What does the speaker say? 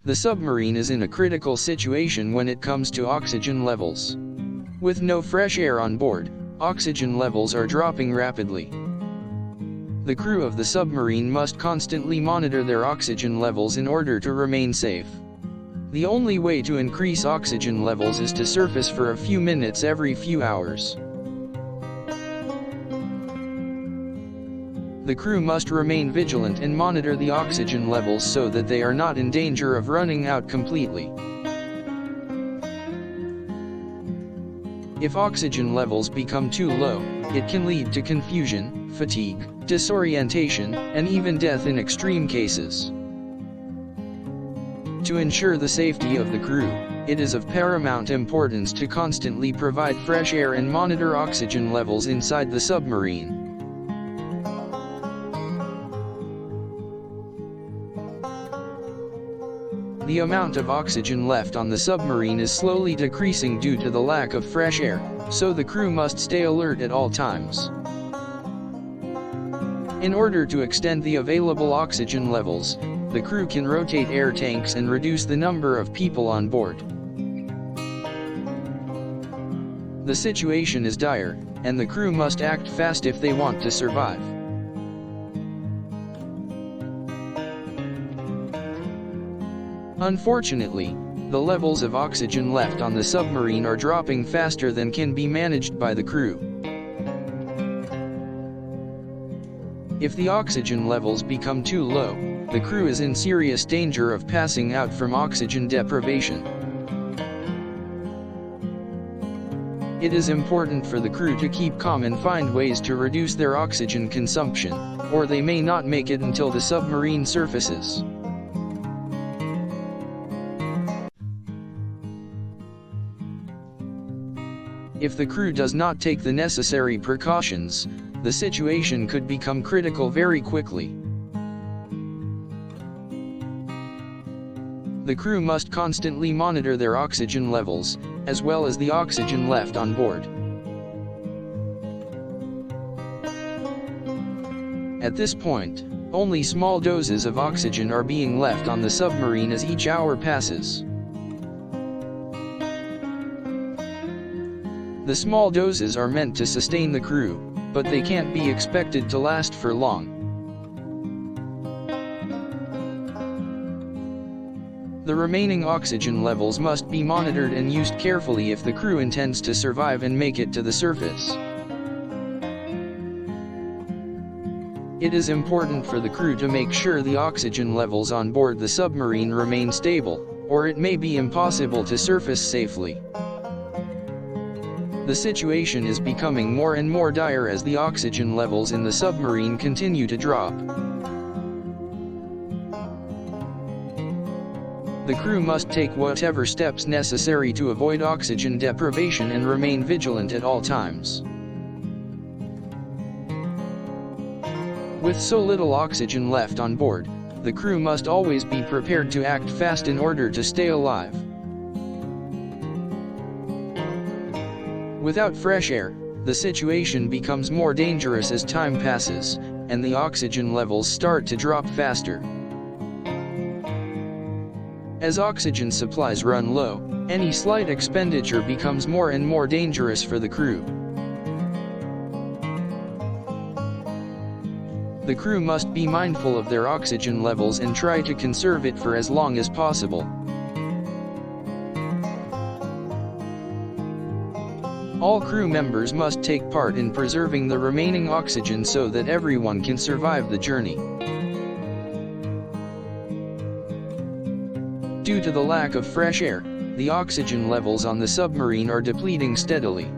The submarine is in a critical situation when it comes to oxygen levels. With no fresh air on board, oxygen levels are dropping rapidly. The crew of the submarine must constantly monitor their oxygen levels in order to remain safe. The only way to increase oxygen levels is to surface for a few minutes every few hours. The crew must remain vigilant and monitor the oxygen levels so that they are not in danger of running out completely. If oxygen levels become too low, it can lead to confusion, fatigue, disorientation, and even death in extreme cases. To ensure the safety of the crew, it is of paramount importance to constantly provide fresh air and monitor oxygen levels inside the submarine. The amount of oxygen left on the submarine is slowly decreasing due to the lack of fresh air, so the crew must stay alert at all times. In order to extend the available oxygen levels, the crew can rotate air tanks and reduce the number of people on board. The situation is dire, and the crew must act fast if they want to survive. Unfortunately, the levels of oxygen left on the submarine are dropping faster than can be managed by the crew. If the oxygen levels become too low, the crew is in serious danger of passing out from oxygen deprivation. It is important for the crew to keep calm and find ways to reduce their oxygen consumption, or they may not make it until the submarine surfaces. If the crew does not take the necessary precautions, the situation could become critical very quickly. The crew must constantly monitor their oxygen levels, as well as the oxygen left on board. At this point, only small doses of oxygen are being left on the submarine as each hour passes. The small doses are meant to sustain the crew, but they can't be expected to last for long. The remaining oxygen levels must be monitored and used carefully if the crew intends to survive and make it to the surface. It is important for the crew to make sure the oxygen levels on board the submarine remain stable, or it may be impossible to surface safely. The situation is becoming more and more dire as the oxygen levels in the submarine continue to drop. The crew must take whatever steps necessary to avoid oxygen deprivation and remain vigilant at all times. With so little oxygen left on board, the crew must always be prepared to act fast in order to stay alive. Without fresh air, the situation becomes more dangerous as time passes, and the oxygen levels start to drop faster. As oxygen supplies run low, any slight expenditure becomes more and more dangerous for the crew. The crew must be mindful of their oxygen levels and try to conserve it for as long as possible. All crew members must take part in preserving the remaining oxygen so that everyone can survive the journey. Due to the lack of fresh air, the oxygen levels on the submarine are depleting steadily.